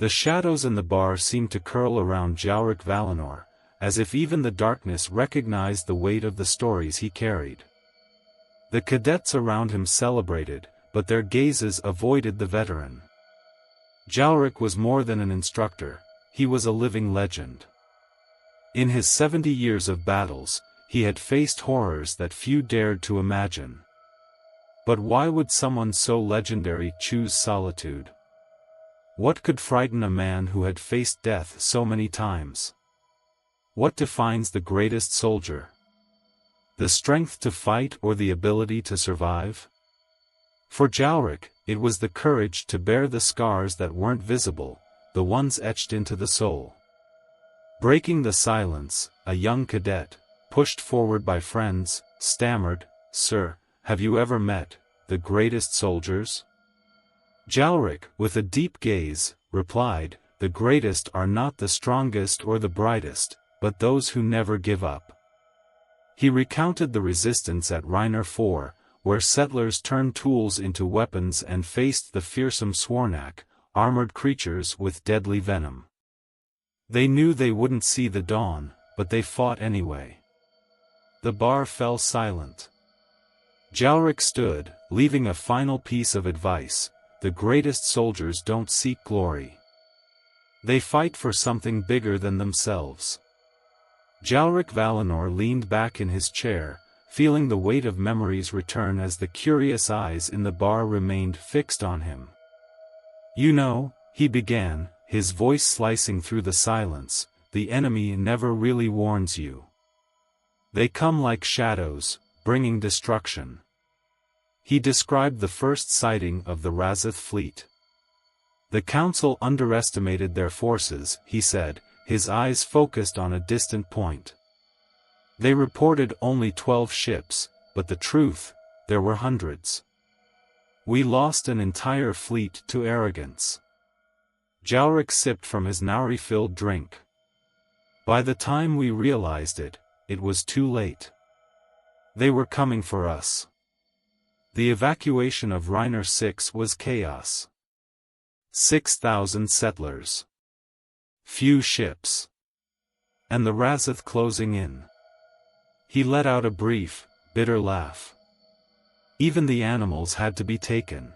The shadows in the bar seemed to curl around Jalrik Valinor, as if even the darkness recognized the weight of the stories he carried. The cadets around him celebrated, but their gazes avoided the veteran. Jalrik was more than an instructor, he was a living legend. In his 70 years of battles, he had faced horrors that few dared to imagine. But why would someone so legendary choose solitude? What could frighten a man who had faced death so many times? What defines the greatest soldier? The strength to fight or the ability to survive? For Jalrik, it was the courage to bear the scars that weren't visible, the ones etched into the soul. Breaking the silence, a young cadet, pushed forward by friends, stammered, "Sir, have you ever met the greatest soldiers?" Jalrik, with a deep gaze, replied, "The greatest are not the strongest or the brightest, but those who never give up." He recounted the resistance at Rynar IV, where settlers turned tools into weapons and faced the fearsome Swarnak, armored creatures with deadly venom. They knew they wouldn't see the dawn, but they fought anyway. The bar fell silent. Jalrik stood, leaving a final piece of advice: the greatest soldiers don't seek glory. They fight for something bigger than themselves. Jalrik Valinor leaned back in his chair, feeling the weight of memories return as the curious eyes in the bar remained fixed on him. "You know," he began, his voice slicing through the silence, "the enemy never really warns you. They come like shadows, bringing destruction." He described the first sighting of the Razath fleet. "The Council underestimated their forces," he said, his eyes focused on a distant point. "They reported only 12 ships, but the truth, there were hundreds. We lost an entire fleet to arrogance." Jalrik sipped from his Nauri-filled drink. "By the time we realized it, it was too late. They were coming for us." The evacuation of Rynar VI was chaos. 6,000 settlers. Few ships. And the Razath closing in. He let out a brief, bitter laugh. Even the animals had to be taken.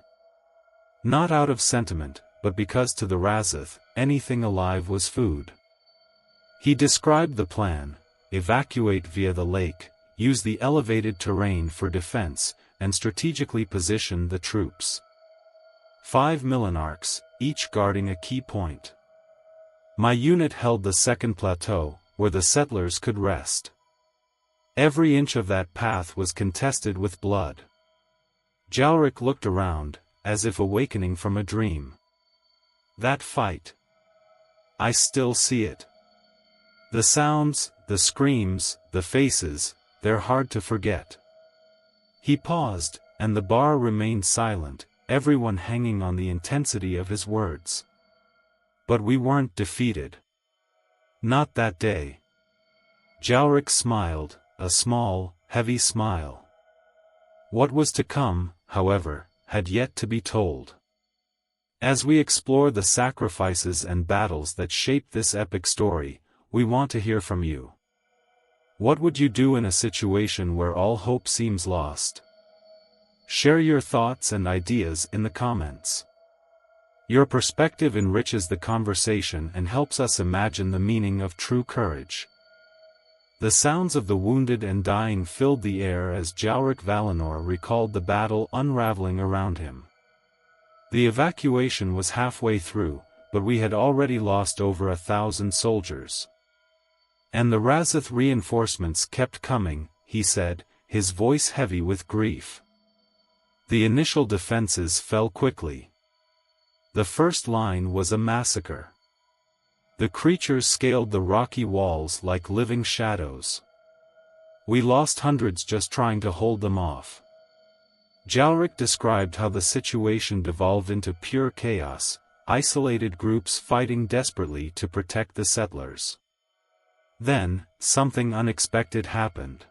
Not out of sentiment, but because to the Razath, anything alive was food. He described the plan: evacuate via the lake, use the elevated terrain for defense, and strategically position the troops. 5 millenarchs, each guarding a key point. My unit held the second plateau, where the settlers could rest. Every inch of that path was contested with blood. Jalrik looked around, as if awakening from a dream. That fight. I still see it. The sounds, the screams, the faces, they're hard to forget. He paused, and the bar remained silent, everyone hanging on the intensity of his words. But we weren't defeated. Not that day. Jalrik smiled, a small, heavy smile. What was to come, however, had yet to be told. As we explore the sacrifices and battles that shape this epic story, we want to hear from you. What would you do in a situation where all hope seems lost? Share your thoughts and ideas in the comments. Your perspective enriches the conversation and helps us imagine the meaning of true courage. The sounds of the wounded and dying filled the air as Jalrik Valinor recalled the battle unraveling around him. The evacuation was halfway through, but we had already lost over 1,000 soldiers. And the Razath reinforcements kept coming, he said, his voice heavy with grief. The initial defenses fell quickly. The first line was a massacre. The creatures scaled the rocky walls like living shadows. We lost hundreds just trying to hold them off. Jalrik described how the situation devolved into pure chaos, isolated groups fighting desperately to protect the settlers. Then, something unexpected happened.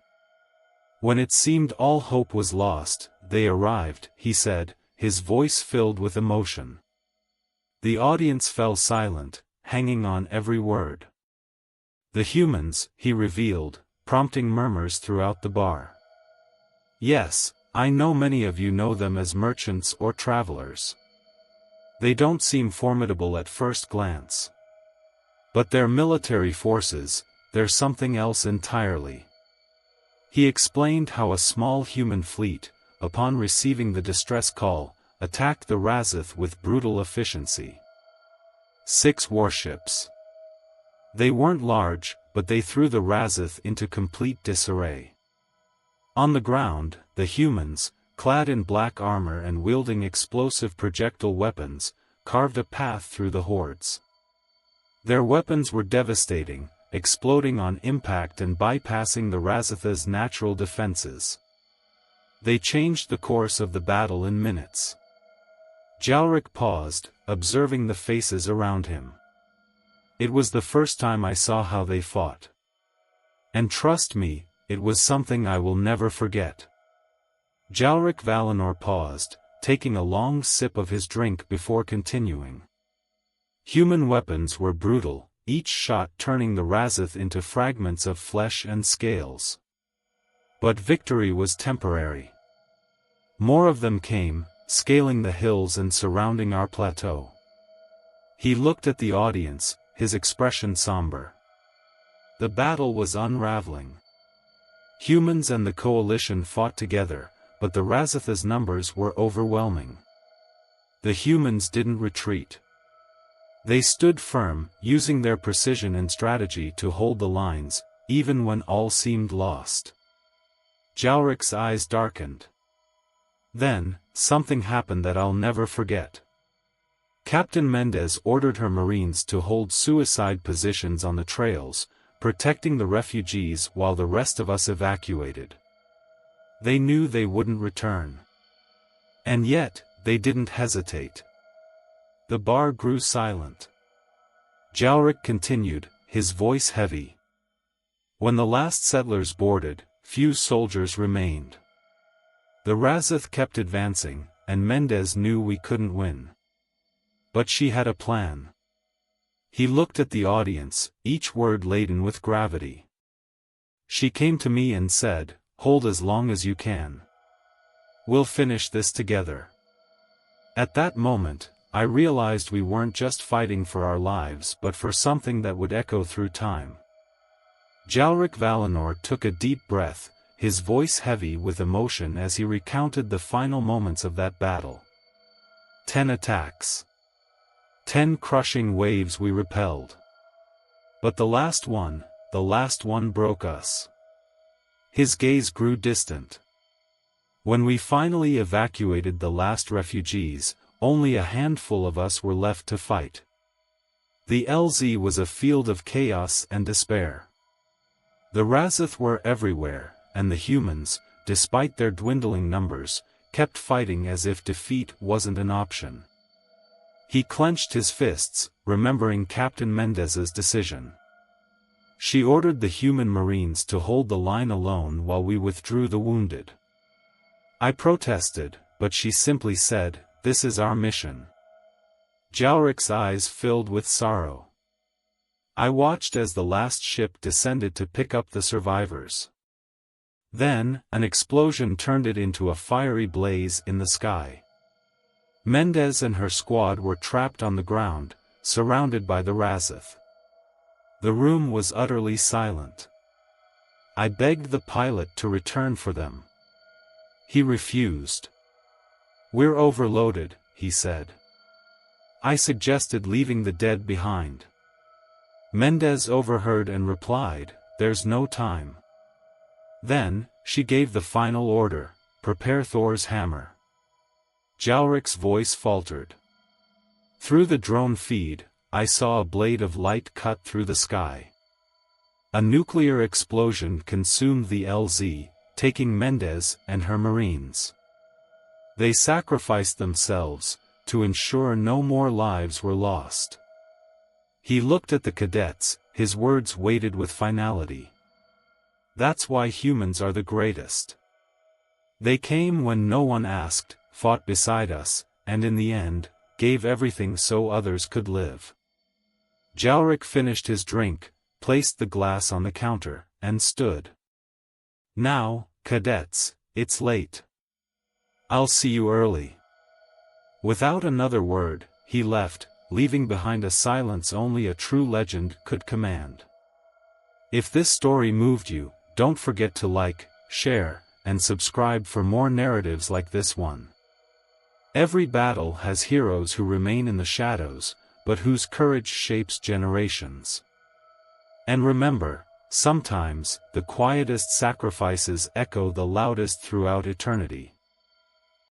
When it seemed all hope was lost, they arrived, he said, his voice filled with emotion. The audience fell silent, hanging on every word. The humans, he revealed, prompting murmurs throughout the bar. Yes, I know many of you know them as merchants or travelers. They don't seem formidable at first glance. But they're military forces, they're something else entirely. He explained how a small human fleet, upon receiving the distress call, attacked the Razath with brutal efficiency. 6 warships. They weren't large, but they threw the Razath into complete disarray. On the ground, the humans, clad in black armor and wielding explosive projectile weapons, carved a path through the hordes. Their weapons were devastating, exploding on impact and bypassing the Razath's natural defenses. They changed the course of the battle in minutes. Jalrik paused, observing the faces around him. It was the first time I saw how they fought. And trust me, it was something I will never forget. Jalrik Valinor paused, taking a long sip of his drink before continuing. Human weapons were brutal, each shot turning the Razath into fragments of flesh and scales. But victory was temporary. More of them came, scaling the hills and surrounding our plateau. He looked at the audience, his expression somber. The battle was unraveling. Humans and the coalition fought together, but the Razath's numbers were overwhelming. The humans didn't retreat. They stood firm, using their precision and strategy to hold the lines, even when all seemed lost. Jalrik's eyes darkened. Then, something happened that I'll never forget. Captain Mendes ordered her marines to hold suicide positions on the trails, protecting the refugees while the rest of us evacuated. They knew they wouldn't return. And yet, they didn't hesitate. The bar grew silent. Jalrik continued, his voice heavy. When the last settlers boarded, few soldiers remained. The Razath kept advancing, and Mendes knew we couldn't win. But she had a plan. He looked at the audience, each word laden with gravity. She came to me and said, "Hold as long as you can. We'll finish this together." At that moment, I realized we weren't just fighting for our lives but for something that would echo through time. Jalrik Valinor took a deep breath, his voice heavy with emotion as he recounted the final moments of that battle. 10 attacks. 10 crushing waves we repelled. But the last one broke us. His gaze grew distant. When we finally evacuated the last refugees, only a handful of us were left to fight. The LZ was a field of chaos and despair. The Razath were everywhere, and the humans, despite their dwindling numbers, kept fighting as if defeat wasn't an option. He clenched his fists, remembering Captain Mendes's decision. She ordered the human marines to hold the line alone while we withdrew the wounded. I protested, but she simply said, "This is our mission." Jalrik's eyes filled with sorrow. I watched as the last ship descended to pick up the survivors. Then, an explosion turned it into a fiery blaze in the sky. Mendes and her squad were trapped on the ground, surrounded by the Razath. The room was utterly silent. I begged the pilot to return for them. He refused. "We're overloaded," he said. I suggested leaving the dead behind. Mendes overheard and replied, "There's no time." Then, she gave the final order, "Prepare Thor's hammer." Jalrik's voice faltered. Through the drone feed, I saw a blade of light cut through the sky. A nuclear explosion consumed the LZ, taking Mendes and her marines. They sacrificed themselves, to ensure no more lives were lost. He looked at the cadets, his words weighted with finality. That's why humans are the greatest. They came when no one asked, fought beside us, and in the end, gave everything so others could live. Jalrik finished his drink, placed the glass on the counter, and stood. Now, cadets, it's late. I'll see you early. Without another word, he left, leaving behind a silence only a true legend could command. If this story moved you, don't forget to like, share, and subscribe for more narratives like this one. Every battle has heroes who remain in the shadows, but whose courage shapes generations. And remember, sometimes, the quietest sacrifices echo the loudest throughout eternity.